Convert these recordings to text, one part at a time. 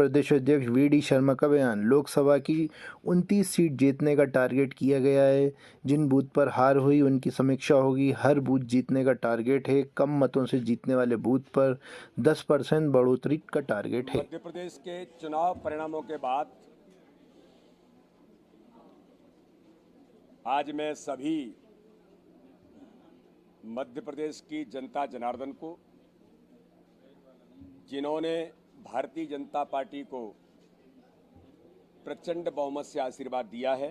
प्रदेश अध्यक्ष वीडी शर्मा का बयान। लोकसभा की 29 सीट जीतने का टारगेट किया गया है। जिन बूथ पर हार हुई उनकी समीक्षा होगी। हर बूथ जीतने का टारगेट है। कम मतों से जीतने वाले बूथ पर 10% बढ़ोतरी का टारगेट है। मध्य प्रदेश के चुनाव परिणामों के बाद आज मैं सभी मध्य प्रदेश की जनता जनार्दन को, जिन्होंने भारतीय जनता पार्टी को प्रचंड बहुमत से आशीर्वाद दिया है,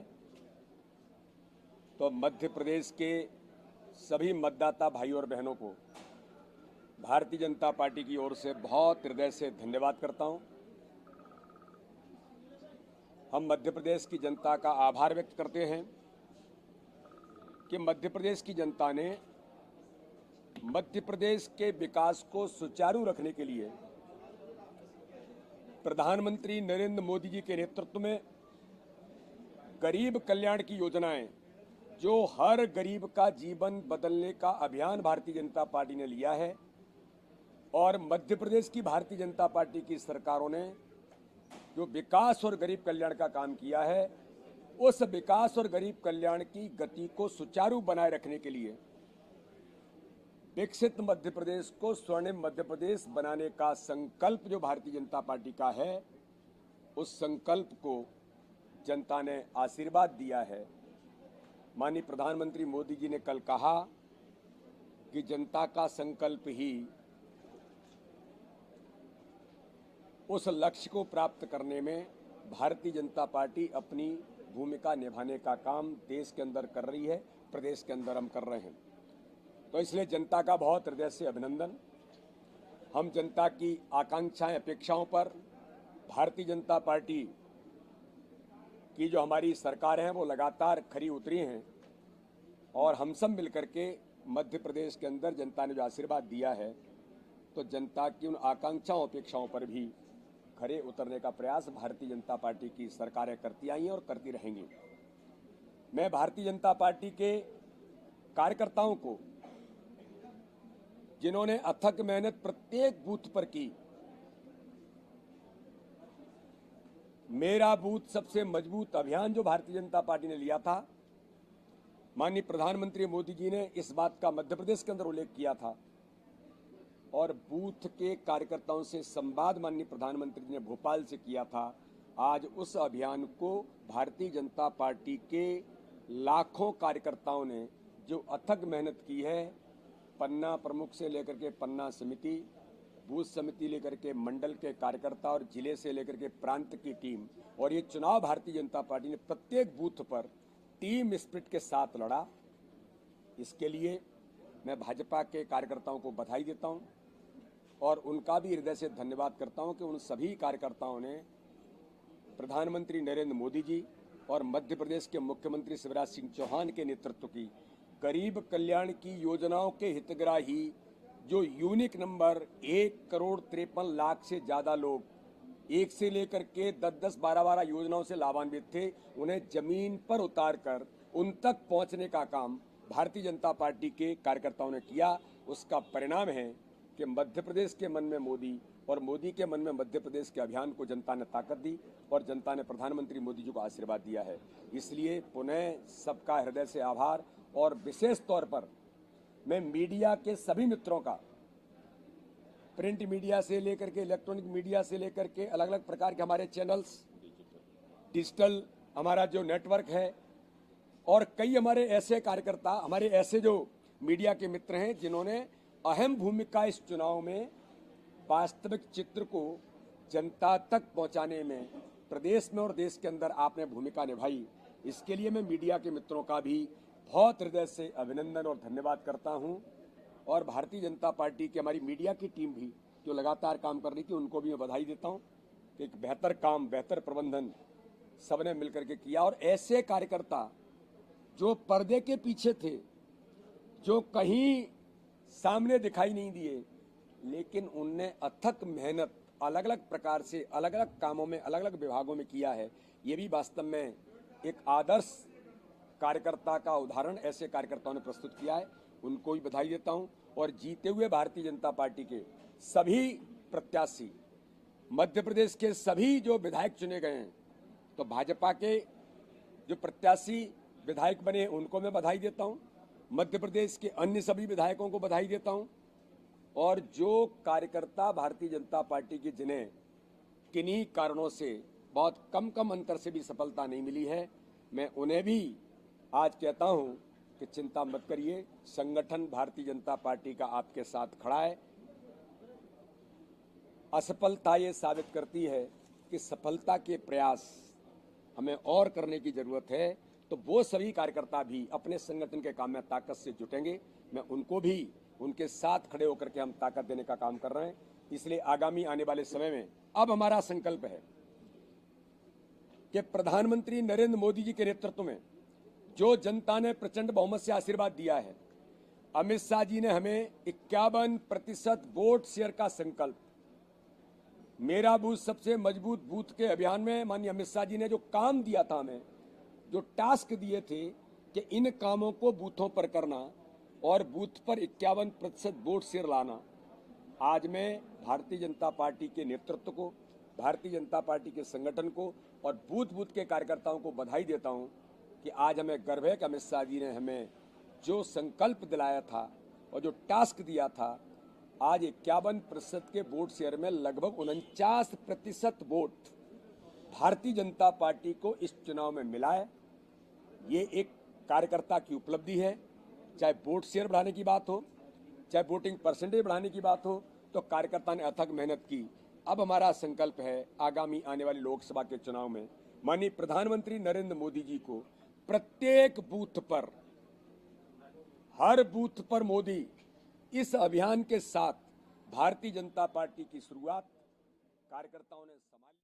तो मध्य प्रदेश के सभी मतदाता भाई और बहनों को भारतीय जनता पार्टी की ओर से बहुत हृदय से धन्यवाद करता हूं। हम मध्य प्रदेश की जनता का आभार व्यक्त करते हैं कि मध्य प्रदेश की जनता ने मध्य प्रदेश के विकास को सुचारू रखने के लिए प्रधानमंत्री नरेंद्र मोदी जी के नेतृत्व में गरीब कल्याण की योजनाएं, जो हर गरीब का जीवन बदलने का अभियान भारतीय जनता पार्टी ने लिया है, और मध्य प्रदेश की भारतीय जनता पार्टी की सरकारों ने जो विकास और गरीब कल्याण का काम किया है, उस विकास और गरीब कल्याण की गति को सुचारू बनाए रखने के लिए विकसित मध्य प्रदेश को स्वर्णिम मध्य प्रदेश बनाने का संकल्प जो भारतीय जनता पार्टी का है, उस संकल्प को जनता ने आशीर्वाद दिया है। माननीय प्रधानमंत्री मोदी जी ने कल कहा कि जनता का संकल्प ही उस लक्ष्य को प्राप्त करने में भारतीय जनता पार्टी अपनी भूमिका निभाने का काम देश के अंदर कर रही है, प्रदेश के अंदर हम कर रहे हैं। तो इसलिए जनता का बहुत हृदय से अभिनंदन। हम जनता की आकांक्षाएं, अपेक्षाओं पर भारतीय जनता पार्टी की जो हमारी सरकार है वो लगातार खरी उतरी हैं, और हम सब मिलकर के मध्य प्रदेश के अंदर जनता ने जो आशीर्वाद दिया है, तो जनता की उन आकांक्षाओं, अपेक्षाओं पर भी खरे उतरने का प्रयास भारतीय जनता पार्टी की सरकारें करती आई हैं और करती रहेंगी। मैं भारतीय जनता पार्टी के कार्यकर्ताओं को, जिन्होंने अथक मेहनत प्रत्येक बूथ पर की, मेरा बूथ सबसे मजबूत अभियान जो भारतीय जनता पार्टी ने लिया था, माननीय प्रधानमंत्री मोदी जी ने इस बात का मध्य प्रदेश के अंदर उल्लेख किया था, और बूथ के कार्यकर्ताओं से संवाद माननीय प्रधानमंत्री जी ने भोपाल से किया था। आज उस अभियान को भारतीय जनता पार्टी के लाखों कार्यकर्ताओं ने जो अथक मेहनत की है, पन्ना प्रमुख से लेकर के पन्ना समिति, बूथ समिति लेकर के मंडल के कार्यकर्ता और जिले से लेकर के प्रांत की टीम, और ये चुनाव भारतीय जनता पार्टी ने प्रत्येक बूथ पर टीम स्पिरिट के साथ लड़ा। इसके लिए मैं भाजपा के कार्यकर्ताओं को बधाई देता हूं और उनका भी हृदय से धन्यवाद करता हूं कि उन सभी कार्यकर्ताओं ने प्रधानमंत्री नरेंद्र मोदी जी और मध्य प्रदेश के मुख्यमंत्री शिवराज सिंह चौहान के नेतृत्व की गरीब कल्याण की योजनाओं के हितग्राही, जो यूनिक नंबर 1,53,00,000 से ज्यादा लोग 1 से लेकर के 10-10, 12-12 योजनाओं से लाभान्वित थे, उन्हें जमीन पर उतारकर उन तक पहुंचने का काम भारतीय जनता पार्टी के कार्यकर्ताओं ने किया। उसका परिणाम है कि मध्य प्रदेश के मन में मोदी और मोदी के मन में मध्य प्रदेश के अभियान को जनता ने ताकत दी, और जनता ने प्रधानमंत्री मोदी जी को आशीर्वाद दिया है। इसलिए पुनः सबका हृदय से आभार, और विशेष तौर पर मैं मीडिया के सभी मित्रों का, प्रिंट मीडिया से लेकर के इलेक्ट्रॉनिक मीडिया से लेकर के अलग अलग प्रकार के हमारे चैनल्स, डिजिटल हमारा जो नेटवर्क है, और कई हमारे ऐसे कार्यकर्ता, हमारे ऐसे जो मीडिया के मित्र हैं जिन्होंने अहम भूमिका इस चुनाव में वास्तविक चित्र को जनता तक पहुंचाने में प्रदेश में और देश के अंदर आपने भूमिका निभाई। इसके लिए मैं मीडिया के मित्रों का भी बहुत हृदय से अभिनंदन और धन्यवाद करता हूं, और भारतीय जनता पार्टी की हमारी मीडिया की टीम भी जो लगातार काम कर रही थी, उनको भी मैं बधाई देता हूं कि एक बेहतर काम, बेहतर प्रबंधन सबने मिलकर के किया। और ऐसे कार्यकर्ता जो पर्दे के पीछे थे, जो कहीं सामने दिखाई नहीं दिए, लेकिन उनने अथक मेहनत अलग अलग प्रकार से अलग अलग कामों में, अलग अलग विभागों में किया है। ये भी वास्तव में एक आदर्श कार्यकर्ता का उदाहरण ऐसे कार्यकर्ताओं ने प्रस्तुत किया है। उनको भी बधाई देता हूं, और जीते हुए भारतीय जनता पार्टी के सभी प्रत्याशी मध्य प्रदेश के सभी जो विधायक चुने गए हैं, तो भाजपा के जो प्रत्याशी विधायक बने उनको मैं बधाई देता हूं, मध्य प्रदेश के अन्य सभी विधायकों को बधाई देता हूं, और जो कार्यकर्ता भारतीय जनता पार्टी के जिन्हें किन्हीं कारणों से बहुत कम अंतर से भी सफलता नहीं मिली है, मैं उन्हें भी आज कहता हूं कि चिंता मत करिए, संगठन भारतीय जनता पार्टी का आपके साथ खड़ा है। असफलता ये साबित करती है कि सफलता के प्रयास हमें और करने की जरूरत है, तो वो सभी कार्यकर्ता भी अपने संगठन के काम में ताकत से जुटेंगे। मैं उनको भी उनके साथ खड़े होकर के हम ताकत देने का काम कर रहे हैं। इसलिए आगामी आने वाले समय में अब हमारा संकल्प है कि प्रधानमंत्री नरेंद्र मोदी जी के नेतृत्व में जो जनता ने प्रचंड बहुमत से आशीर्वाद दिया है, अमित शाह जी ने हमें 51% वोट शेयर का संकल्प, मेरा बूथ सबसे मजबूत बूथ के अभियान में माननीय अमित शाह जी ने जो काम दिया था, हमें जो टास्क दिए थे कि इन कामों को बूथों पर करना और बूथ पर 51% वोट शेयर लाना, आज मैं भारतीय जनता पार्टी के नेतृत्व को, भारतीय जनता पार्टी के संगठन को और बूथ बूथ के कार्यकर्ताओं को बधाई देता हूं कि आज हमें गर्व है कि अमित शाह जी ने हमें जो संकल्प दिलाया था और जो टास्क दिया था, आज 51% के वोट शेयर में लगभग 49% वोट भारतीय जनता पार्टी को इस चुनाव में मिला है। ये एक कार्यकर्ता की उपलब्धि है। चाहे वोट शेयर बढ़ाने की बात हो, चाहे वोटिंग परसेंटेज बढ़ाने की बात हो, तो कार्यकर्ता ने अथक मेहनत की। अब हमारा संकल्प है आगामी आने वाली लोकसभा के चुनाव में माननीय प्रधानमंत्री नरेंद्र मोदी जी को प्रत्येक बूथ पर, हर बूथ पर मोदी, इस अभियान के साथ भारतीय जनता पार्टी की शुरुआत कार्यकर्ताओं ने संभाली।